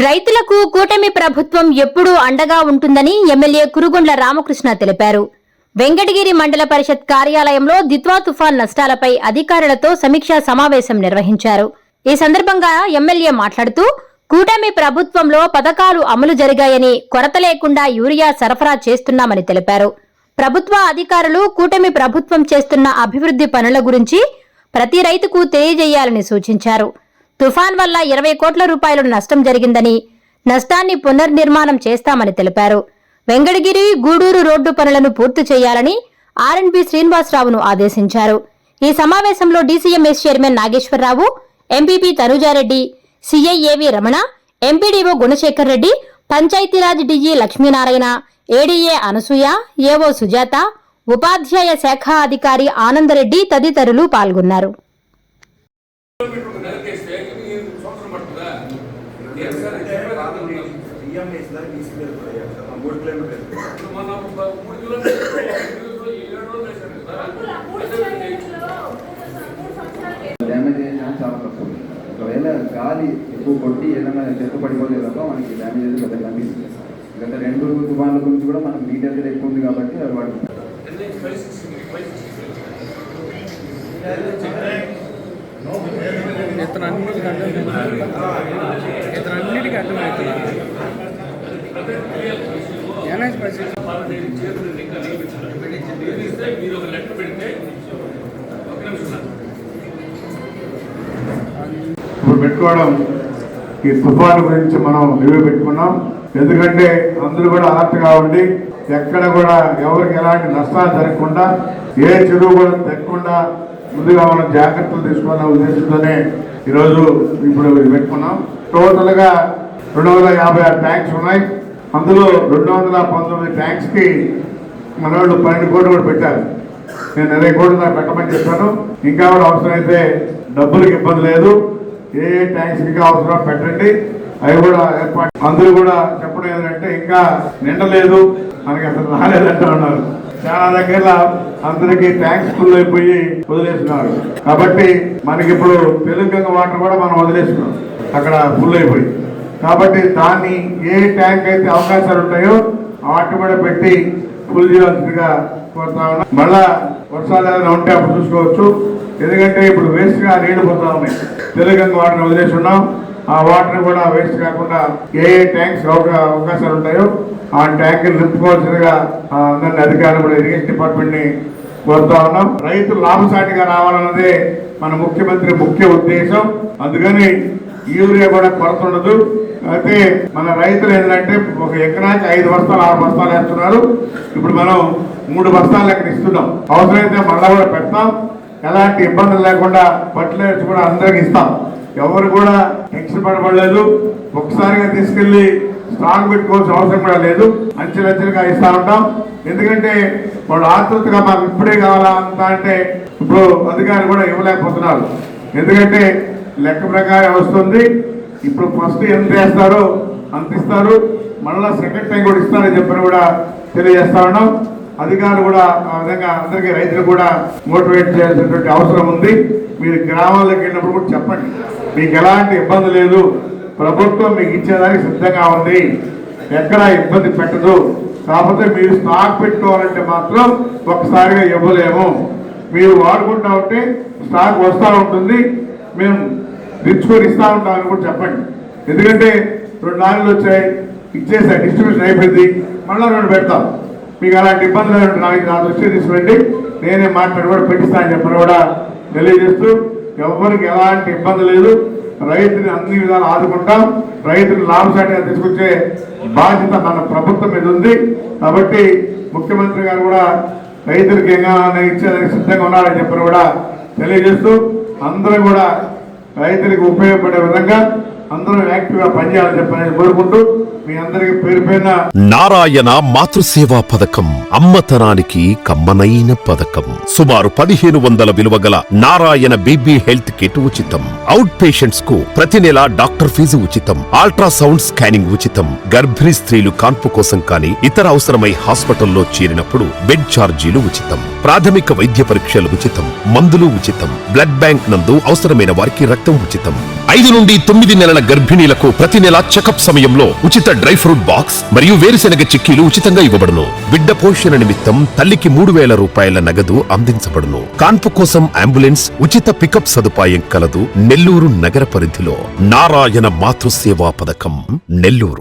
రైతులకు కూటమి ప్రభుత్వం ఎప్పుడూ అండగా ఉంటుందని ఎమ్మెల్యే కురుగొండ్ల రామకృష్ణ తెలిపారు. వెంకటగిరి మండల పరిషత్ కార్యాలయంలో దిత్వా తుఫాన్ నష్టాలపై అధికారులతో సమీక్షా సమావేశం నిర్వహించారు. ఈ సందర్భంగా ఎమ్మెల్యే మాట్లాడుతూ కూటమి ప్రభుత్వంలో పథకాలు అమలు జరిగాయని, కొరత లేకుండా యూరియా సరఫరా చేస్తున్నామని తెలిపారు. ప్రభుత్వ అధికారులు కూటమి ప్రభుత్వం చేస్తున్న అభివృద్ధి పనుల గురించి ప్రతి రైతుకు తెలియజేయాలని సూచించారు. తుఫాన్ వల్ల 20 కోట్ల రూపాయల నష్టం జరిగిందని, నష్టాన్ని పునర్నిర్మాణం చేస్తామని తెలిపారు. వెంకటగిరి గూడూరు రోడ్డు పనులను పూర్తి చేయాలని ఆర్ఎండ్బి శ్రీనివాసరావును ఆదేశించారు. ఈ సమావేశంలో DCMS chairman Nageswara Rao, MPP Tanuja Reddy, CI AV Ramana, MPDO Gunasekhar Reddy, Panchayati Raj DG Lakshminarayana, ADA Anasuya, AO Sujatha, ఉపాధ్యాయ శాఖ అధికారి ఆనందరెడ్డి తదితరులు పాల్గొన్నారు. డ్యామేజ్ అయినా చాలా తక్కువ. ఒకవేళ గాలి ఎక్కువ కొట్టి ఏదైనా చెత్త పడిపోతే తప్ప మనకి డ్యామేజ్ అయితే పెద్ద కనిపిస్తుంది. గత 2 తుఫాన్ల గురించి కూడా మనకు డీటెయిల్గా ఎక్కువ ఉంది కాబట్టి అది వాడుతుంది. ఇతరన్నిటికీ అర్థమవుతున్నా ఇప్పుడు పెట్టుకోవడం ఈ తుఫాను గురించి మనం రివ్యూ పెట్టుకున్నాం. ఎందుకంటే అందరూ కూడా అలర్ట్గా ఉండి ఎక్కడ కూడా ఎవరికి ఎలాంటి నష్టాలు జరగకుండా, ఏ చెరువు కూడా తెగకుండా ముందుగా మనం జాగ్రత్తలు తీసుకోవాలనే ఉద్దేశంతోనే ఈరోజు ఇప్పుడు పెట్టుకున్నాం. టోటల్గా 256 ట్యాంక్స్ ఉన్నాయి. అందులో 219 ట్యాంక్స్కి మన వాళ్ళు 12 కోట్లు కూడా పెట్టారు. నేను 20 కోట్లు దాకా పెట్టమని చెప్పాను. ఇంకా కూడా అవసరమైతే డబ్బులకు ఇబ్బంది లేదు. ఏ ట్యాంక్స్ ఇంకా అవసరం పెట్టండి, అవి కూడా ఏర్పాటు. అందరూ కూడా చెప్పడం ఏంటంటే ఇంకా నిండలేదు, మనకి అసలు రాలేదంటూ ఉన్నారు. చాలా దగ్గర అందరికీ ట్యాంక్స్ ఫుల్ అయిపోయి వదిలేస్తున్నారు. కాబట్టి మనకి ఇప్పుడు తెలంగాణ వాటర్ కూడా మనం వదిలేస్తున్నాం, అక్కడ ఫుల్ అయిపోయి. కాబట్టి దాన్ని ఏ ట్యాంక్ అయితే అవకాశాలు ఉంటాయో వాటిని కూడా పెట్టి ఫుల్ చేయాల్సిందిగా కోరుతా ఉన్నాం. మళ్ళా వర్షాలు ఏదైనా ఉంటే అప్పుడు చూసుకోవచ్చు. ఎందుకంటే ఇప్పుడు వేస్ట్గా నీళ్లు పోతా ఉన్నాయి. తెలంగాణ వాటర్ వదిలేసి ఉన్నాం. ఆ వాటర్ కూడా వేస్ట్ కాకుండా ఏ ట్యాంక్స్ అవకాశాలు ఉంటాయో ఆ ట్యాంకులు నింపుకోవాల్సిందిగా అందరినీ అధికారులు కూడా ఇరిగేషన్ డిపార్ట్మెంట్ ని కోరుతా ఉన్నాం. రైతులు లాభసాటిగా రావాలన్నదే మన ముఖ్యమంత్రి ముఖ్య ఉద్దేశం. అందుకని యూరియా కూడా కొరత ఉండదు. అయితే మన రైతులు ఏంటంటే ఒక ఎకరానికి 5 బస్తాలు 6 బస్తాలు వేస్తున్నారు. ఇప్పుడు మనం 3 బస్తాలు లెక్కన ఇస్తున్నాం. అవసరమైతే మళ్ళా కూడా పెడతాం. ఎలాంటి ఇబ్బందులు లేకుండా ఫర్టిలైజర్స్ కూడా అందరికి ఇస్తాం. ఎవరు కూడా టెన్షన్ పడబడలేదు. ఒకసారిగా తీసుకెళ్లి స్టాక్ పెట్టుకోవాల్సిన అవసరం కూడా లేదు. అంచెలంచెలుగా ఇస్తా ఉంటాం. ఎందుకంటే వాళ్ళు ఆతృతగా మాకు ఇప్పుడే కావాలా అంత అంటే ఇప్పుడు అధికారులు కూడా ఇవ్వలేకపోతున్నారు. ఎందుకంటే లెక్క ప్రకారం వస్తుంది. ఇప్పుడు ఫస్ట్ ఎంత వేస్తారో అంత ఇస్తారు, మళ్ళా సెకండ్ టైం కూడా ఇస్తారని చెప్పని కూడా తెలియజేస్తా ఉన్నాం. అధికారులు కూడా ఆ విధంగా అందరికీ రైతులు కూడా మోటివేట్ చేయాల్సినటువంటి అవసరం ఉంది. మీరు గ్రామాల్లోకి వెళ్ళినప్పుడు కూడా చెప్పండి, మీకు ఎలాంటి ఇబ్బంది లేదు, ప్రభుత్వం మీకు ఇచ్చేదానికి సిద్ధంగా ఉంది, ఎక్కడ ఇబ్బంది పెట్టదు. కాకపోతే మీరు స్టాక్ పెట్టుకోవాలంటే మాత్రం ఒకసారిగా ఇవ్వలేము. మీరు వాడుకుంటా ఉంటే స్టాక్ వస్తూ ఉంటుంది, మేము తెచ్చుకొని ఇస్తూ ఉంటామని కూడా చెప్పండి. ఎందుకంటే 2 లారీలు వచ్చాయి, ఇచ్చేసాయి, డిస్ట్రిబ్యూషన్ అయిపోయింది, మళ్ళీ 2 పెడతాం. మీకు అలాంటి ఇబ్బందులు నాకు వచ్చి తీసుకురండి, నేనే మాట్లాడి కూడా పెట్టిస్తానని చెప్పని కూడా తెలియజేస్తూ, ఎవరికి ఎలాంటి ఇబ్బంది లేదు. రైతుని అన్ని విధాలు ఆదుకుంటాం. రైతుని లాభసాటిగా తీసుకొచ్చే బాధ్యత మన ప్రభుత్వం మీద ఉంది. కాబట్టి ముఖ్యమంత్రి గారు కూడా రైతులకు ఏమైనా ఇచ్చేదానికి సిద్ధంగా ఉన్నారని చెప్పని కూడా తెలియజేస్తూ, అందరూ కూడా రైతులకు ఉపయోగపడే విధంగా అందరూ యాక్టివ్గా పనిచేయాలని చెప్పని కోరుకుంటూ మీ అందరికి పేరు పేరున నారాయణ మాతృసేవా పథకం అమ్మతనానికి కమ్మనైన పథకం. సుమారు 1500 విలువ గల నారాయణ బీబీ హెల్త్ కిట్ ఉచితం. అవుట్ పేషెంట్స్ కు ప్రతి నెల డాక్టర్ ఫీజు ఉచితం. అల్ట్రాసౌండ్ స్కానింగ్ ఉచితం. గర్భిణీ స్త్రీలు కాన్పు కోసం కానీ ఇతర అవసరమై హాస్పిటల్లో చేరినప్పుడు బెడ్ ఛార్జీలు ఉచితం. ప్రాథమిక వైద్య పరీక్షలు ఉచితం. మందులు ఉచితం. బ్లడ్ బ్యాంక్ నందు అవసరమైన వారికి రక్తం ఉచితం. 5 నుండి 9 నెలల గర్భిణీలకు ప్రతి నెల చెకప్ సమయంలో ఉచిత డ్రై ఫ్రూట్ బాక్స్ మరియు వేరుశెనగ చిక్కీలు ఉచితంగా ఇవ్వబడును. బిడ్డ పోషణ నిమిత్తం తల్లికి 3000 రూపాయల నగదు అందించబడును. కాన్పు కోసం అంబులెన్స్ ఉచిత పికప్ సదుపాయం కలదు. నెల్లూరు నగర పరిధిలో నారాయణ మాతృసేవా పథకం, నెల్లూరు.